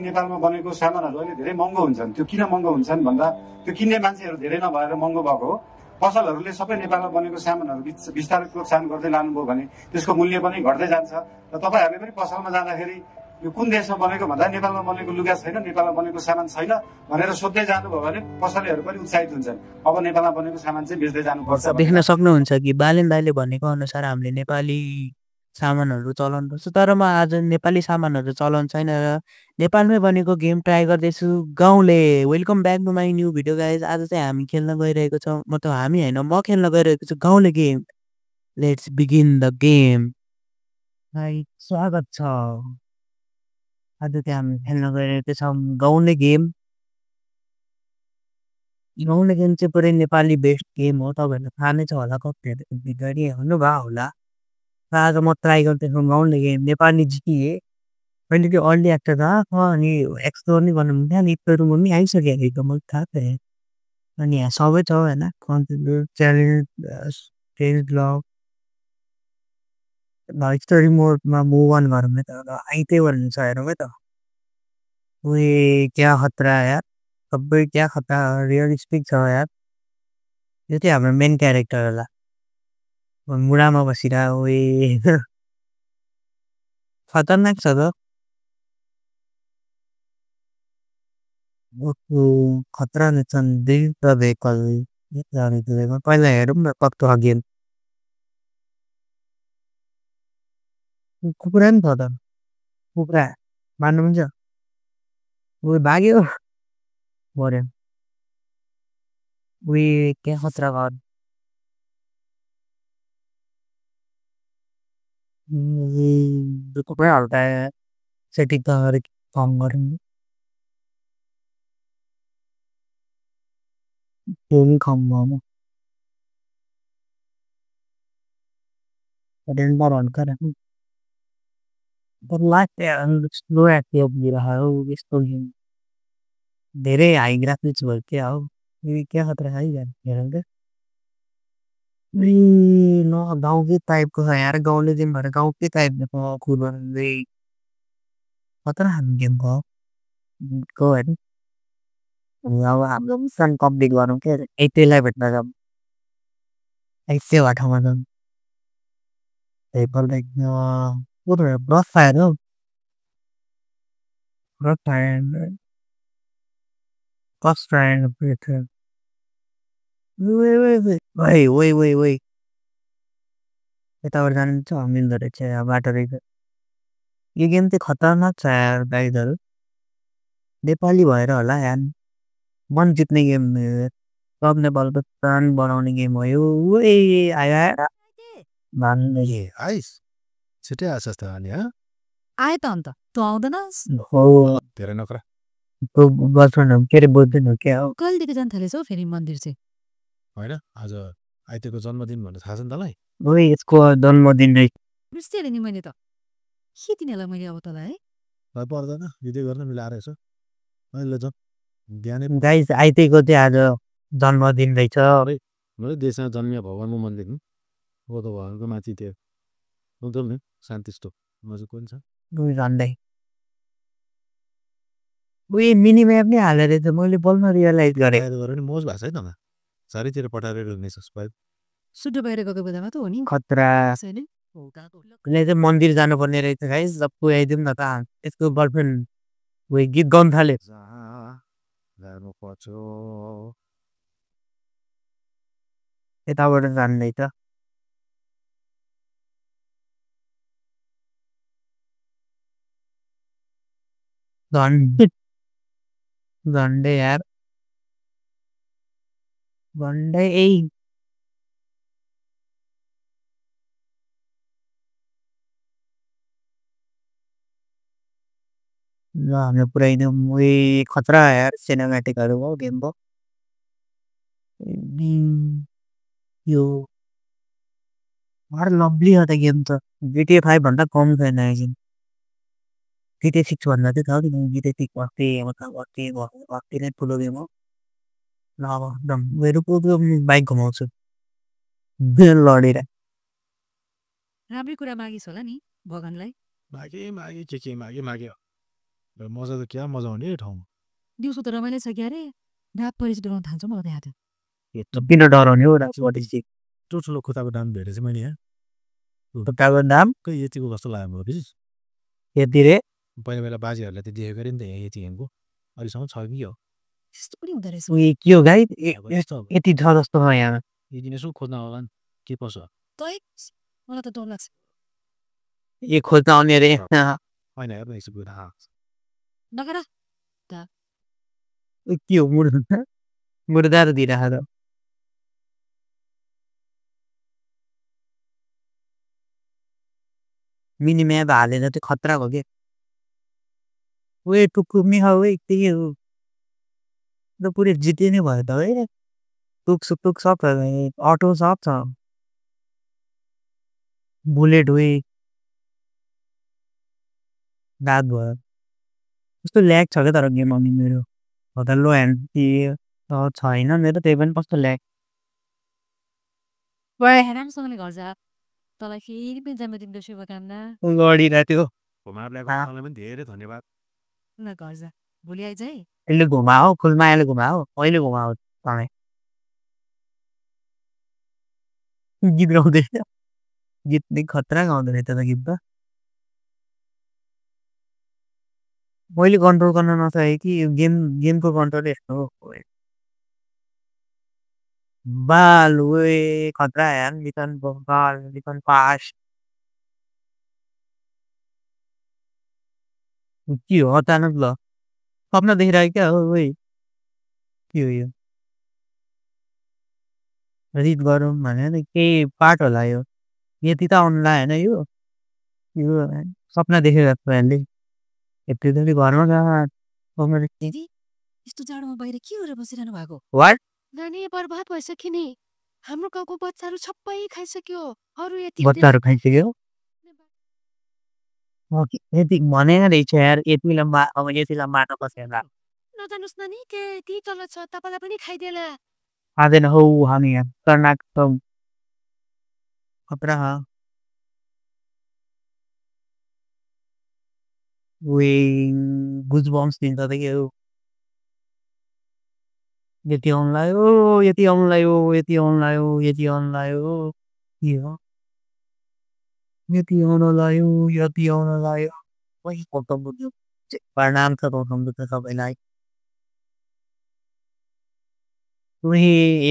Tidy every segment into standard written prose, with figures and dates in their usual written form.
नेपालमा बनेको सामानहरू अहिले धेरै महँगो हुन्छन्। त्यो किन महँगो हुन्छन् भन्दा त्यो किन्ने मान्छेहरू धेरै नभएर महँगो भएको हो। पसलहरूले सबै नेपालमा बनेको सामानहरू बिस्तारै प्रोत्साहन गर्दै लानुभयो भने त्यसको मूल्य पनि घट्दै जान्छ। र तपाईँहरूले पनि पसलमा जाँदाखेरि यो कुन देशमा बनेको भन्दा नेपालमा बनेको लुगा छैन, नेपालमा बनेको सामान छैन भनेर सोध्दै जानुभयो भने पसलेहरू पनि उत्साहित हुन्छन्। अब नेपालमा बनेको सामान चाहिँ बेच्दै जानुपर्छ। देख्न सक्नुहुन्छ कि बालेन दाइले भनेको अनुसार हामीले नेपाली सामानहरू चलाउन पर्छ। तर म आज नेपाली सामानहरू चलाउन छैन र नेपालमै बनेको गेम ट्राई गर्दैछु। गाउँले welcome back to my new video guys. आज चाहिँ हामी खेल्न गइरहेको छौँ, मतलब हामी होइन म खेल्न गइरहेको छु गाउँले game. Let's begin the game. भाइ स्वागत छ। आज चाहिँ हामी खेल्न गइरहेको छौँ गाउँले गेम। गाउँले गेम चाहिँ पुरै नेपाली बेस्ट गेम हो। तपाईँहरूलाई थाहा नै छ होला, कतिहरू भिडियो हुनुभयो होला। आज म ट्राई गर्दैछु गाउँले गेम नेपाली जिटिए। अहिले त्यो अर्ली एक्टर छ अनि एक्सप्लोर नै गर्नु मिल्छ अनि एक्सप्लोर पनि आइसकेको थियो, मलाई थाहा छ। अनि यहाँ सबै छ होइन, content challenge stage blog story मोडमा मुभ अन गरौँ है त। आइते भन्नु छ हेरौँ है त। उयो क्या खतरा यार, सबै क्या खतरा रियलिस्टिक छ यार। यो चाहिँ हाम्रो मेन क्यारेक्टर होला, मुढामा बसिरहेको। उयो खतरनाक छ त। खतरा नै छन् दुईवटा भेहिकल। पहिला हेरौँ न कस्तो छ गेम। कुखुरा नि छ त, कुखुरा मान्नु हुन्छ। उयो भाग्यो मऱ्यो। उयो क्या खतरा घर। कुखुरा हल्का सेटिङ त कम गरौँ। त्यो पनि कम भयो। रेन्डर हल्का राख्नु। लास्ट स्लो एक्टिभ दिइरहेको यस्तो गेम। धेरै हाई ग्राफिक्स भयो क्या हो। यो क्या खतरा है हेरौँ त। न गाउँकै टाइपको छ यार, गाउँले गेम भएर गाउँकै टाइपको खुर्बन्दै खतरा खालको गेम भयो हेर्नु। अब हाम्रो मिसन कम्प्लिट गरौँ क्या, यतिलाई भेट्न जाऊँ। ऐसे ठाउँमा जाऊँ। ब्रस फायर हो, ब्रस फायर कस्ट फायर। वै यताबाट जानु छ मिल्दो रहेछ बाटो रहेछ। यो गेम चाहिँ खतरनाक छ यार गाइजहरू। नेपाली भएर होला यार, मन जित्ने गेम सब नेपालको प्राण बनाउने गेम हो यो। आयो आइस छिटै आछस् त अनि आए त अन्त तँ आउँदैनस् हो धेरै नक्रा गर्लफ्रेन्ड के अरे बोल्दैन क्या हो। कहिलेदेखि जान थालेछौ फेरि मन्दिर चाहिँ? होइन आज आइतेको जन्मदिन भनेर थाहा छ नि तँलाई? ओइ यसको जन्मदिन रहेछ। बिर्सिहालेँ नि मैले त। के तिनीहरूलाई मैले अब तँलाई है पर्दैन भिडियो गर्न मिलाएर यसो अहिले जाउँ बिहानै। गाइस आइतेको चाहिँ आज जन्मदिन रहेछ। मैले देशमा जन्मिया भगवान्को मन्दिर हो त, भगवान्को माथि त्यो बोल्छौँ नि शान्तिष्ट मजा कोही छ झन्डै। उयो मिनी म्याप नै हालेर त मैले बोल्न रियलाइज गरेँ। गरेर नि मोज भएको छ है त चारैतिर पठाएर हुनेछ भाइ। सुटो बाहिर गएको बेलामा त हो नि खतरा। उसले चाहिँ मन्दिर जानुपर्ने रहेछ गाइस, सब पुऱ्याइदिउँ न त। यसको गर्लफ्रेन्ड उयो गीत गाउनु थाल्यो। यताबाट जान्दैछ। झन्डै यार झन्डै। ल हामीले पुऱ्याइदिउँ। उयो खतरा यार सिनेमेटिकहरू भयो गेम भयो। यो लभली हो त गेम त। GTA 5 भन्दा कम छैन यो गेम। GTA 6 भन्दा चाहिँ छ कि GTA 6 अस्ति अस्ति नै ठुलो गेम हो। ल अब एकदम मेरो बाइक घुमाउँछु लडेर। राम्रै कुरा मागिस् होला नि भगवान्लाई। मागे के माग्यो मजा त क्या मजा आउने ठाउँमा दिउँसो त रमाइलो छ क्या अरे रात परेपछि डराउन थाल्छ मलाई त यहाँ त किन डराउने हो रात परेपछि ठुलो खुट्टाको दाम भेटेँ मैले यहाँ खुट्टाको दाम खै यतिको कस्तो लाग्यो मलाई बिच यति रे पहिला पहिला बाजेहरूलाई त देखेको अरे नि त यहाँ यति हेर्नुको अहिलेसम्म छ कि हो त्यस्तो पनि हुँदो रहेछ उयो के हो गाई अब यस्तो अब यति छ जस्तो छ यहाँ यति यसो खोज्न होला नि के पर्छ तै मलाई त डर लाग्छ यो खोज्न आउने अरे होइन हेर्नु एकछिन गएर नगर के हो मुर्दा र दिइरहेको त मिनी म्याप हालेर चाहिँ खतरा हो के वे टुकुमी हो वे त्यही हो त पुरै जिते नै भयो त है टुक सब अटो सब छ बुलेट वे रात भयो कस्तो ल्याग छ क्या तर गेम आउने मेरो त लो ह्यान्ड छैन मेरो त्यही पनि कस्तो ल्याग राम्रोसँगले घर जा तँलाई फेरि पनि जन्मदिनको शुभकामना लडिरहेको थियो घुमाएर ल्याएको पनि धेरै धन्यवाद न घर जा भोलि आइज है यसले घुमाओ फुलमायाले घुमाओ अहिले घुमाओ तपाईँ गीत गाउँदै गीत नै खतरा गाउँदो रहेछ त गीत त मैले कन्ट्रोल गर्न नसके कि गेमको कन्ट्रोल यस्तो हो बाल वे खतरा यार लिखन पास के हो अचानक ल सपना देखिरहेको क्या हो ओइ के हो यो रिड गरौँ भने नि केही पार्ट होला यो यति त आउनुला होइन यो सपना देखेर हामीले यति त घरमा गएर दिदी यस्तो जाडोमा बाहिर के गरेर बसिरहनु भएको वाट नानी बर्बाद भइसक्यो नि हाम्रो गाउँको बच्चाहरू सबै खाइसक्यो अरू यति बच्चाहरू खाइसक्यो यति भनेन रहेछ यार यतिलाई अब यतिलाई मार्न बसेर नजानुस् नानी के ती तल छ तपाईँलाई पनि खाइदिएला खाँदैन हौ हामी यहाँ खतरनाक खतरा वे गुजबम्स दिन्छ त के हो यति आउनु लाग्यो यति आउनु लाग्यो यति आउनु लाग्यो यति आउनु लाग्यो के हो यति आउनु लाग्यो यति आउनु लाग्यो प्रणाम छ गौतम बुद्ध सबैलाई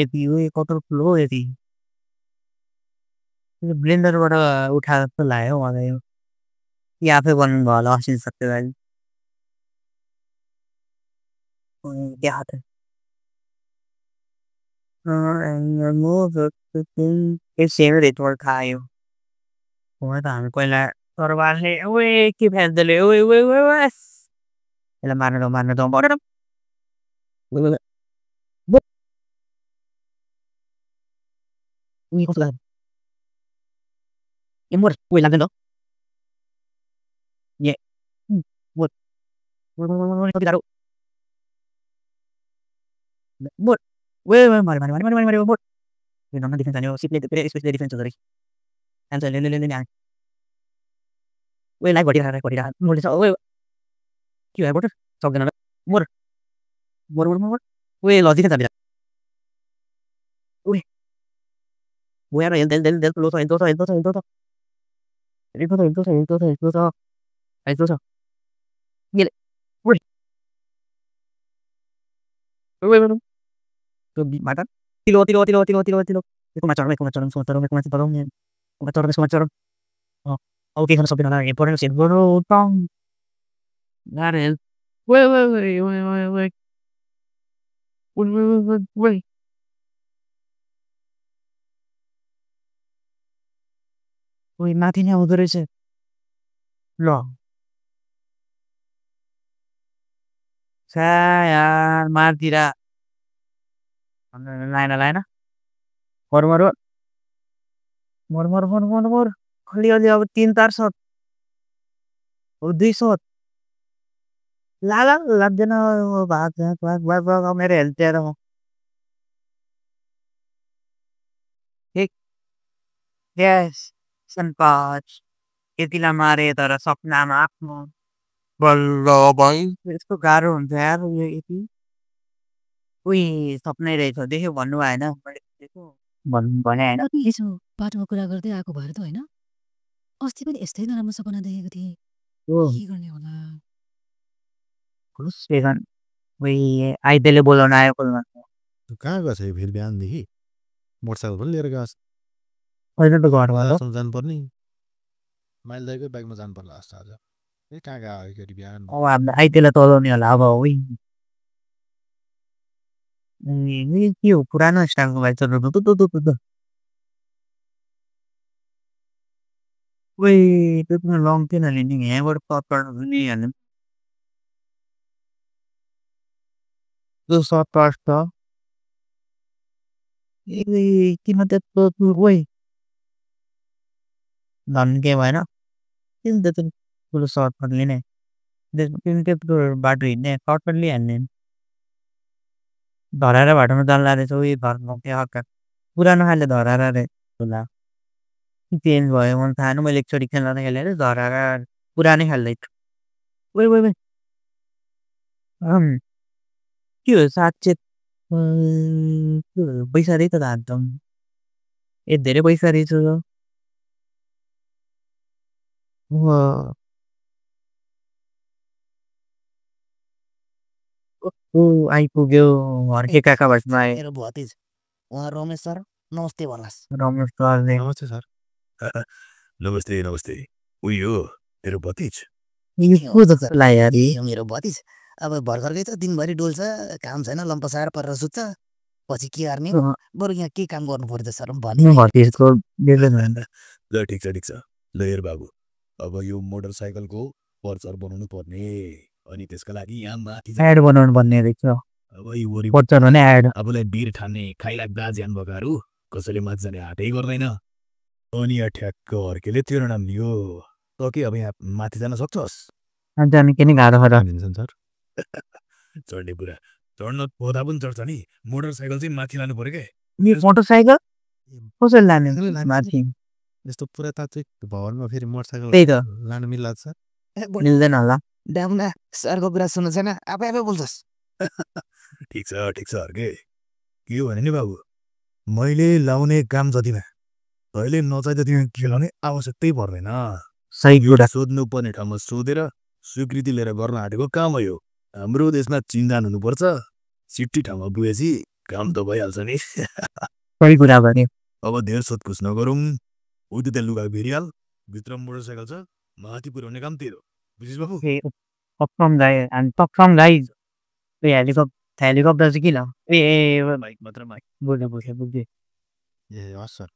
यति हो कत्रो ठुलो यति ब्लेन्डरबाट उठाएर जस्तो लाग्यो मलाई यो कि आफै बन्नु भयो होला असिन सक्यो गाडी क्या हात सेम रेटवर खायो त हामी पहिला तरबारले ओए के फ्याँच्दैले ओए ओए ओए यसलाई मार्न जाउँ भनेर कस्तो लाग्यो ए मोर ओइ लाग्दैन ए मोर कति गाह्रो मोर ओए ओए मारे मोर यो नम्बर डिफेन्स हान्यो सिपले फेरि स्पेसली डिफेन्स हुँदो रहेछ एन्सर ले ओए लाइभ घटिरहेको मोरले छ ओए के भयो बोटर सक्दैन मोर मोर मोर मोर ओए ल डिफेन्स हान्दिरा ओए ओए यार हेल्थ लो छ Gila. Wih. Wih, wih, wih. Makan. Tilo. Itu macam semua macam. Oh, oke kan sopi nana. Important sih. Baru tong. Garel. Wih. Wih. Wih, mati ni aku terus. Loh. Saya martira. Lain. Mor. Kali अब 3-4 shot और 2 shot लग जाना भाग मेरे health तेरा एक यस संपाच यतिलाई मारे तर सपनामा आफ्नो बल्ल भाइ यस्तो गाह्रो हुन्छ यार यो यति उही सपनै रहेछ देख्यो भन्नु भएन मैले देखेको भने होइन अनि यसो बाटोमा कुरा गर्दै आएको भएर त होइन अस्ति पनि यस्तै नराम्रो सपना देखेको थिएँ हो के गर्ने होला सेकन्ड उही आइतेले बोलाउन आयो कोलमा कहाँ गएछ यो फेरि बिहानदेखि मोटरसाइकल पनि लिएर गएछ होइन त घरमा त आजसम्म जानुपर्ने माइल दाइकै बाइकमा जानु पर्ला जस्तो आज ए कहाँ गयो फेरि बिहान अब हाम्रो आइतेलाई तलाउने होला अब उही के हो पुरानो स्टाइलको बाइक चलाउनु उही त्यत्रो लङ किन लिने यहाँबाट सर्ट लिइहाल्ने त्यो सर्ट पास छ ए किन त्यत्रो उही धन के भएन किन त्यत्रो ठुलो सर्टकट लिने किन त्यत्रो बाटो हिँड्ने सर्टकट लिइहाल्ने धराएर बाटोमा जान्ला रहेछ उयो धर्म के हक्का पुरानो खाले धराएर रे होला चेन्ज भयो मलाई थाहा मैले एकचोटि खेल्न खेलेर धराएर पुरानै खाल्दै ओइ ओइ ओइ के हो साँच्चै पैसा रहेछ त हात ए धेरै पैसा रहेछ आइपुग्यो हर्के काका भएपछि आए मेरो भतिज उहाँ रमेश सर नमस्ते भन्नुहोस् रमेश सरले नमस्ते सर नमस्ते नमस्ते उयो मेरो भतिज यार ए मेरो भतिज अब भर्खरकै छ दिनभरि डोल्छ काम छैन लम्पसाएर परेर सुत्छ पछि के गर्ने बरु यहाँ के काम गर्नु पर्छ सर भने भतिजको ल ठिक छ ल हेर बाबु अब यो मोटरसाइकलको पर्चर बनाउनु पर्ने अनि त्यसका लागि यहाँ माथि एड बनाउनु पर्ने रहेछ अब यो वरि पर्चर भने एड आफूलाई बिर ठान्ने खाइलाग्दा ज्यान भएकाहरू कसैले माथि जाने हातै गर्दैन अनि यहाँ ठ्याक्क हर्केले तेरो नाम लियो त के अब यहाँ माथि जान सक्छस् जाने के नि गाह्रो खरा भनिन्छन् सर चढ्ने कुरा चढ्न पौधा पनि चढ्छ नि मोटरसाइकल चाहिँ माथि लानु पर्यो क्या मोटरसाइकल कसरी लाने माथि यस्तो पुरातात्विक भवनमा फेरि मोटरसाइकल त्यही त लानु मिल्ला सर मिल्दैन होला ड्यामना सरको कुरा सुन्नु छैन आफै आफै बोल्छस् ठिक छ हर्के के हो भने नि बाबु मैले लाउने काम जतिमा तैँले नचाहिँ जतिमा खेलाउने आवश्यकतै पर्दैन सही कुरा सोध्नु पर्ने ठाउँमा सोधेर स्वीकृति लिएर गर्न आँटेको काम हो यो हाम्रो देशमा चिन्जान हुनुपर्छ सिटी ठाउँमा पुगेपछि काम त भइहाल्छ नि सही कुरा भने अब धेर सोधपुछ नगरौँ उति त्यहाँ लुगा भिरिहाल भित्र मोटरसाइकल छ माथि पुर्याउने काम तेरो बुझिस् बाबु सक्षम गाई हेलिकप्टर चाहिँ किन ए बाइक मात्र बाइक बुझेँ ए हस् सर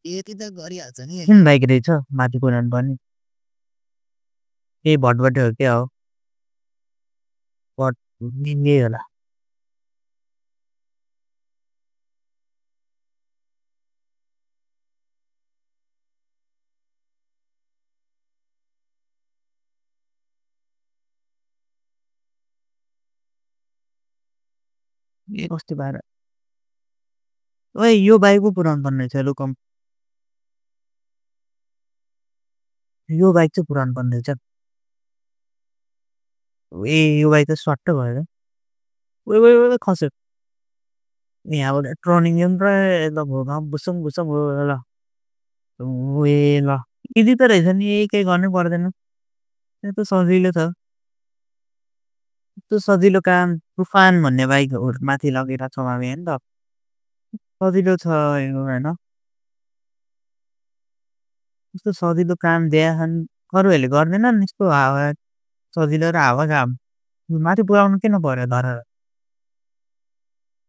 यति त गरिहाल्छ नि किन बाइक रहेछ माथि पुऱ्याउनु पर्ने ए भटभटे हो क्या हो भट यही होला ए कस्तो भएर ओए यो बाइक पो पुऱ्याउनु पर्ने रहेछ लु कम यो बाइक चाहिँ पुऱ्याउनु पर्ने रहेछ ए यो बाइक त सट्ट भएर ओइ खस्यो यहाँबाट टर्निङ पुरा ल बुसुम बुसुम हो ल ए ल इजी त रहेछ नि केही गर्नै पर्दैन त्यो त सजिलो छ त्यो सजिलो काम तुफान भन्ने बाइक माथि लगेर छौँ हामी होइन त सजिलो छ यो होइन यस्तो सजिलो काम दिएछन् अरूहरूले गर्दैनन् यस्तो हावा सजिलो र हावा काम माथि पुऱ्याउनु किन पर्यो धर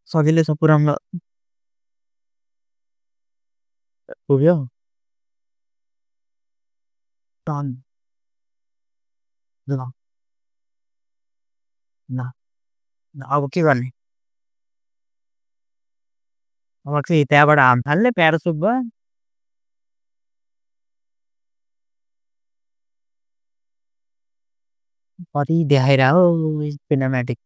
सजिलो छ पुऱ्याउनु पुग्यो टन ल ल अब के गर्ने अब चाहिँ त्यहाँबाट हाम फाल्ने प्यारासुट भयो कति देखाइर हो सिनेमेटिक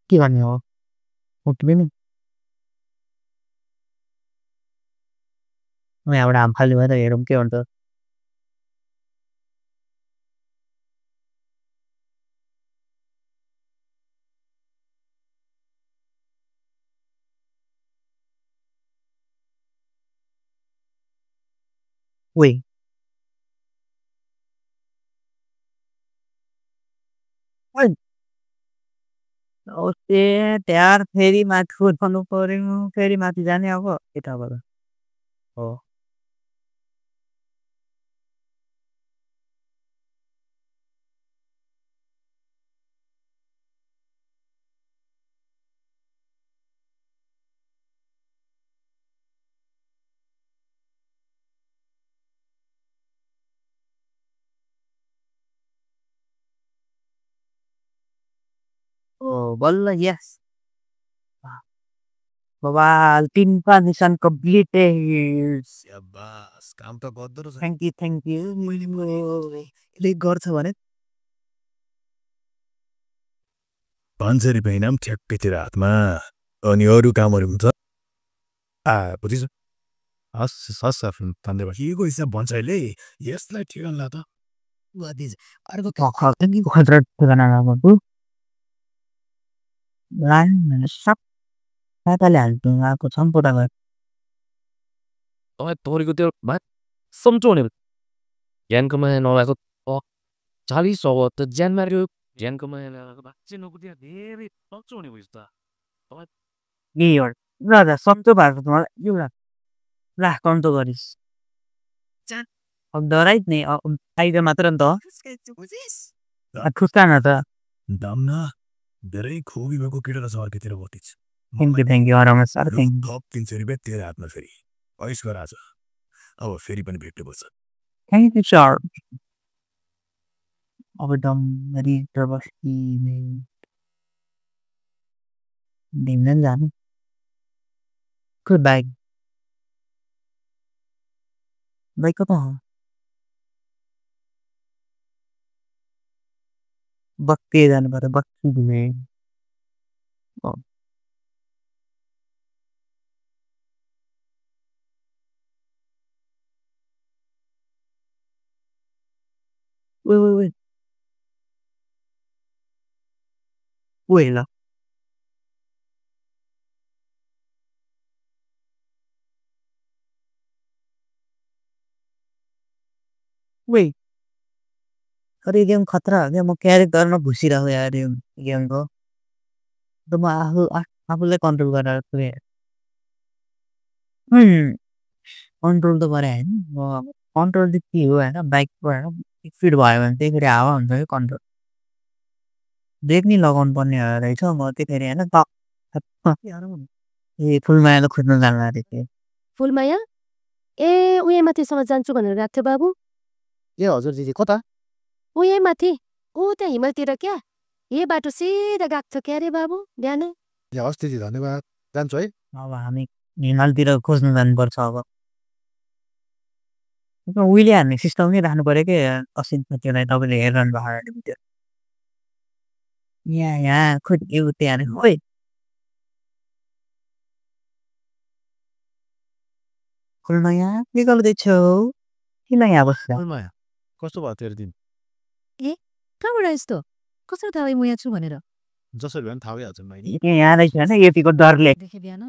के गर्ने हो उठ्ने नि यहाँबाट हाम फाल्ने भएर हेरौँ के हुन्छ Uy. Uy. त्यार फेरि माथि उठाउनु पर्यो फेरि माथि जाने अब यताबाट हो ओ बल्ल यस बवाल 3 मिसन कम्प्लिटेड स्याबास काम त गर्दो रहेछ थ्याङ्क यू यसले गर्छ भने 500 रुपियाँ इनाम ठ्याक्कै तेरो हातमा अनि अरू कामहरू हुन्छ बुझिस हस् हस् धन्यवाद के हिसाब भन्छ अहिले यसलाई ठिकान ला त बुझिस अर्को खतरा खतरा ठेगाना नगर्नु लाइन सब साताले हाल्नु आएको छ नि पुरा गएर तपाईँ तोरीको त्यो भात सम्झो भने ज्यानको माया नभएको 40 अब त ज्यान मार्यो ज्यानको माया नभएको भात चाहिँ नकुदिया धेरै सक्छौ हुने भयो त तपाईँ ए एउटा ल सम्झो भएको मलाई एउटा ला कन्ट गरिस् अब डराइ नि आइदियो मात्र नि त खुस्ता न त दाम न धेरै खोबी भएको केटा रहेछ अर्कोतिर भतिज thank you around sir thank थप 300 रुपियाँ तेरो हातमा फेरि ऐस गर आज अब फेरि पनि भेट्नु पर्छ यू सर अब डम्बरी बस्ती ढिम्न जानु गुड बाई बाई कता हो बक्ती जानु पर्यो बक्ती घुमे Wait. Wait ल Wait. अरे गेम खतरा हो क्या म क्यारेक्टरमा घुसिरहेको यार यो गेमको त म आफूलाई कन्ट्रोल गरेर पुगेँ कन्ट्रोल त गरे होइन कन्ट्रोल चाहिँ के हो होइन बाइकबाट स्पिड भयो भने त्यही फेरि हावा हुन्छ कि कन्ट्रोल ब्रेक नि लगाउनु पर्ने रहेछ म त्यही फेरि होइन ए फुलमाया त खोज्नु जानु अरे त्यो फुलमाया ए उयो माथिसम्म जान्छु भनेर गएको थियो बाबु ए हजुर दिदी कता उयो माथि ऊ त्यहाँ हिमालतिर क्या यही बाटो सिधा गएको थियो क्या अरे बाबु बिहान ए हस् दिदी धन्यवाद जान्छु है अब हामी हिमालतिर खोज्नु जानुपर्छ अब उहिले हान्ने सिस्टम नै राख्नु पऱ्यो कि असिन त्यसलाई तपाईँले हेरिरहनु भएको त्यो यहाँ खोइ त्यहाँ खोइ फुलमाया के गर्दैछौ किन यहाँ बस्छ माया कस्तो भयो तेरो दिन कहाँबाट यस्तो कसरी थाहा म यहाँ छु भनेर जसरी भए पनि थाहा भइहाल्छ मैले यहाँ रहेछ होइन यतिको डरले देखेँ बिहान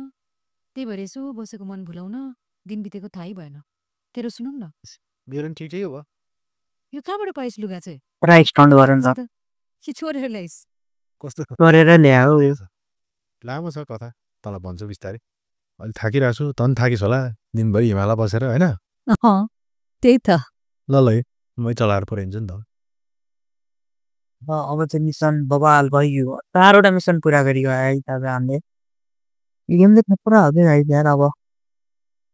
त्यही भएर यसो बसेको मन भुलाउन दिन बितेको थाहै भएन तेरो सुनौ न मेरो पनि ठिकै हो यो कहाँबाट पाइस लुगा चाहिँ प्राइस स्टन्ड गर नि त कि छोडेर ल्याइस कस्तो गरेर ल्याऊ यो लामो छ कथा तँलाई भन्छु बिस्तारै अहिले थाकिरहेको छु तँ पनि थाकिस् होला दिनभरि हिमालय बसेर होइन त्यही त ल ल है मै चलाएर पुऱ्याइदिन्छु नि त अब चाहिँ मिसन बवाल भइयो 4वटा मिसन पुरा गरियो है त हामीले गेमले पुरा हुँदै गयो यार अब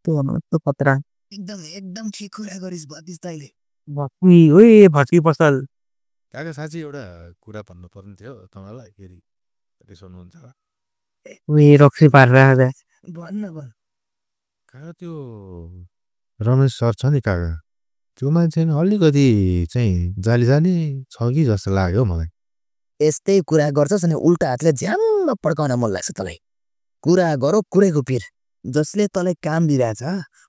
त्यो भन्नु त्यो खतरा एकदम ठिक कुरा गरिस् भतिज तैले भक्ति ओए भस्की पसल काका साँच्ची एउटा कुरा भन्नु पर्ने थियो तपाईँलाई फेरि रिसाउनुहुन्छ ओए रक्सी पारेर भन्न भन काका त्यो रमेश सर छ नि काका त्यो मान्छे अलिकति चाहिँ जाली जाली छ कि जस्तो लाग्यो मलाई यस्तै कुरा गर्छस् अनि उल्टा हातले झ्याम्म पड्काउन मन लाग्छ तँलाई कुरा गरौ कुरैको पिर जसले तँलाई काम दिइरहेछ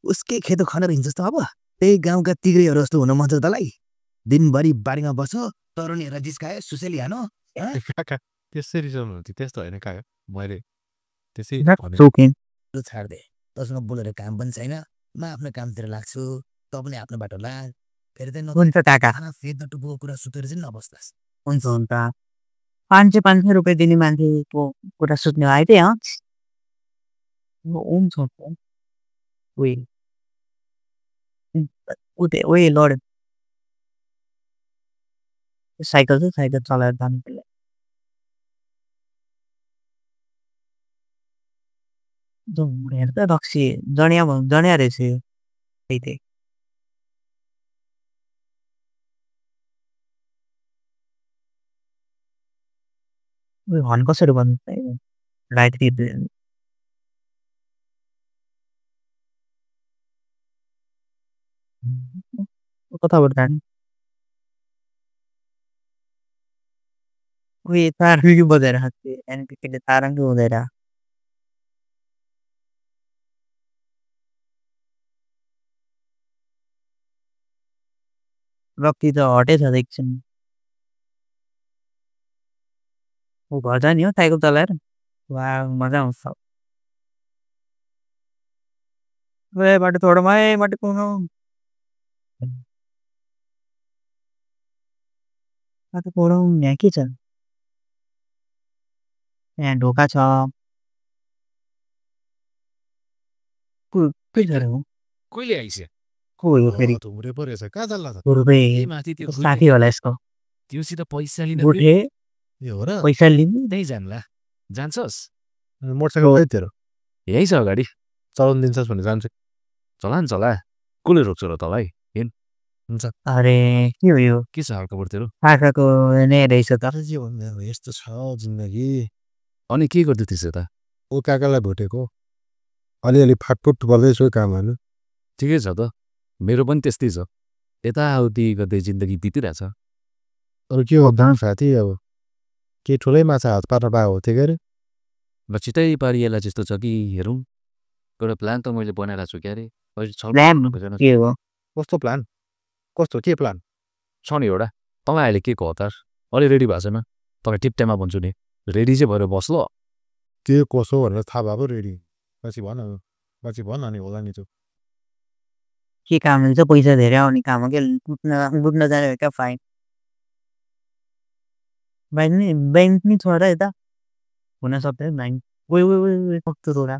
उसकै खेत खनेर हिँड्छस् त अब त्यही गाउँका तिग्रेहरू जस्तो हुन मन छ तँलाई दिनभरि बारीमा बस्यो तरुनीहरूलाई जिस्कायो सुसेली हानो काका त्यसै रिसाउनु हुन्थ्यो त्यस्तो होइन काका मैले त्यसै भने जोकिङ छाड दे तँसँग बोलेर काम पनि छैन म आफ्नो कामतिर लाग्छु त पनि आफ्नो बाटो लाग फेरि चाहिँ हुन्छ काका खाना फेद टुप्पोको कुरा सुतेर चाहिँ नबस्लास् हुन्छ हुन्छ 500 रुपियाँ दिने मान्छेको कुरा सुत्ने आइदिए हुन्छ उयो उयो लड साइकल छ साइकल चलाएर जानु पर्यो हेर्दा रक्सी जनिया रहेछ यो त्यही त्यही उयो हन कसरी भन्नु राति कताबाट जाने उयो तारङ्गी बजाएर एनपिपीले तारङ्गी हुँदैन रक्ती त हटेछ एकछिन ऊ घर जाने हो साइकल चलाएर वा मजा आउँछ ए बाटो छोडौँ है बाटो कुदाउँ बाटो छोडौँ यहाँ के छ यहाँ ढोका छ के छ हो कहिले आइस को हो फेरि धुम्रे पो रहेछ कहाँ जाल्ला त रुपियाँ माथि त्यो साथी होला यसको त्योसित पैसा लिन उठे ए हो र पैसा लिनु त्यही जान्ला जान्छस् मोटरसाइकल खै तेरो यही छ अगाडि चलाउनु दिन्छस् भने जान्छु चला नि चला कसले रोक्छ र तँलाई हिँड हुन्छ अरे के हो यो के छ हालखबर तेरो काकाको नै रहेछ त के भन्ने अब यस्तो छ जिन्दगी अनि के गर्दै थिएछ त ओ काकालाई भोटेको अलिअलि फाटफुट गर्दैछु कामहरू ठिकै छ त मेरो पनि त्यस्तै छ यताउति गर्दै जिन्दगी बितिरहेछ अरू के हो गाँस साथी अब के ठुलै माछा हात पार्न पाएको हो थियो अरे ल छिटै पारिएला जस्तो छ कि हेरौँ एउटा प्लान त मैले बनाइरहेको छु क्यारे ल्याम के हो कस्तो प्लान कस्तो के प्लान छ नि एउटा तँलाई अहिले के को हतार अलि रेडी भएको छैन तपाईँ टिप टाइममा भन्छु नि रेडी चाहिँ भएर बस ल के कसो भनेर थाहा भएको रेडी पछि भन अनि होला नि त्यो के काम हुन्छ पैसा धेरै आउने काम हो क्या लुट्न जाने क्या फाइन बैंक नि छोड यता हुन सक्दैन बैंक कस्तो छोरा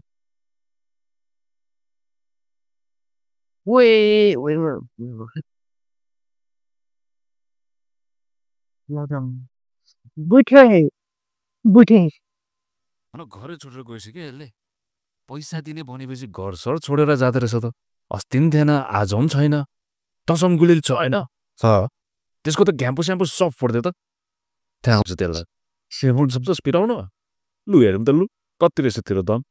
बुझे घर छोडेर गइसक्यो यसले पैसा दिने भनेपछि घर सर छोडेर जाँदो रहेछ त अस्ति पनि थिएन आज पनि छैन टसम गुलिल छ होइन छ त्यसको त घ्याम्पो स्याम्पो सब फोड्दै त त्यहाँ आउँछ त्यसलाई सेफोन सब त पिराउन लु हेरौँ त लु कति रहेछ तेरो दम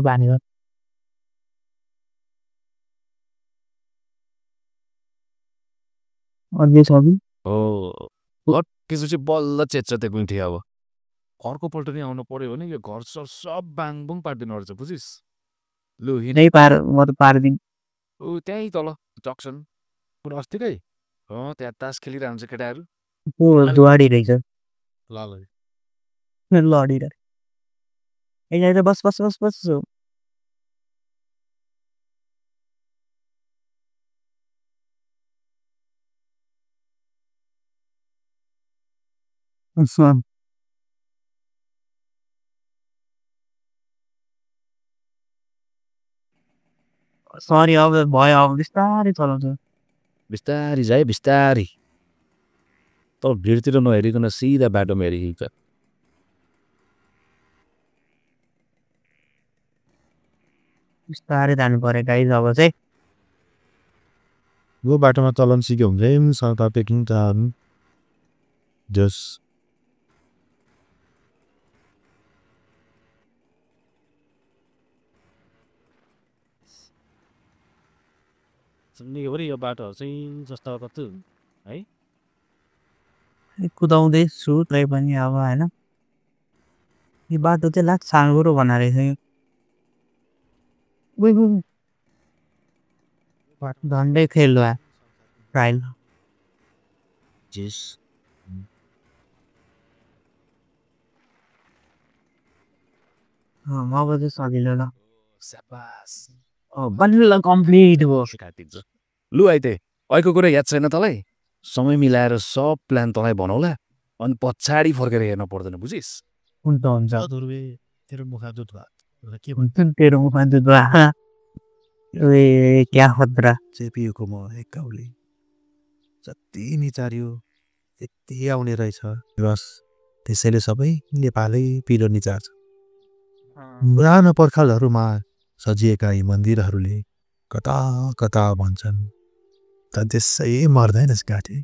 बानी अझै छ हो त्यसपछि बल्ल चेच्चा त्यो गुन्थ्यो अब अर्कोपल्ट नि आउनु पर्यो भने यो घर सर सब बाङबुङ पारिदिनु रहेछ बुझिस् लु नै पार म त पारिदिनु ऊ त्यहीँ तल जक्सन पुरा अस्तिकै त्यहाँ तास खेलिरहन्छ केटाहरू दुवाडी रहेछ ल लडिरहेको ए बस बस बस बस सरी अब भयो अब बिस्तारै चलाउँछ बिस्तारी जाए बिस्तारी त भिडतिर नहेरिकन सिधा बाटोमा हेरिन्छ बिस्तारै जानु पर्यो गाइज अब चाहिँ यो बाटोमा चलाउनु सिक्यो भने चाहिँ पेकिङ त जस यो बाटोहरू चाहिँ जस्ता कति है कुदाउँदैछु तै पनि अब होइन यो बाटो चाहिँ लाग्छ साँघुरो भना रहेछ यो उही उही, झन्डै फेल भयो ट्रायल जेस अब चाहिँ सजिलो ल स्याबास बल्ल कम्प्लिट भयो काटिदिन्छ लु आइते अहिलेको कुरा याद छैन तँलाई समय मिलाएर सब प्लान तँलाई बनाउला अनि पछाडि फर्केर हेर्न पर्दैन बुझिस हुन्छ हुन्छ ध्रुवे तेरो मुख दुध भयो के हुन्छ तेरो मुखमा दुध भयो ए क्या खतरा चेपिएको म एक गाउँले जति निचार्यो त्यति आउने रहेछ बस त्यसैले सबै नेपालै पिरो निचार्छ पुरानो पर्खालहरूमा सजिएका यी मन्दिरहरूले कता कता भन्छन् त त्यसै मर्दैनस् गाँठे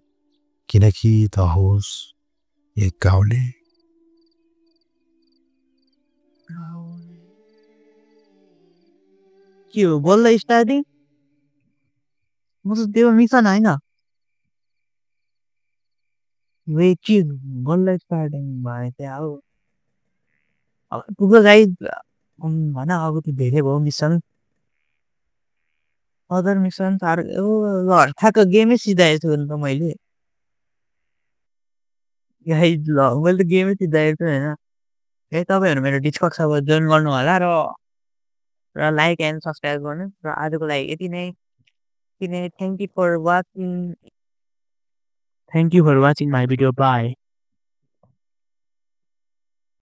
किनकि त होस् एक गाउँले के हो बल्ल स्टार्टिङ म त त्यो मिसन होइन वे के बल्ल स्टार्टिङ भयो त्यहाँ हो अब पुग्यो गाई भन अब त धेरै भयो मिसन अदर मिसन हर्खाको गेमै सिधाएको छु नि त मैले गाई ल मैले त गेमै सिधाएको छु होइन है तपाईँहरू मेरो डिस्कर्ड सर्भर जोइन गर्नु होला र लाइक एन्ड सब्सक्राइब गर्नु र आजको लागि यति नै thank you for watching my video by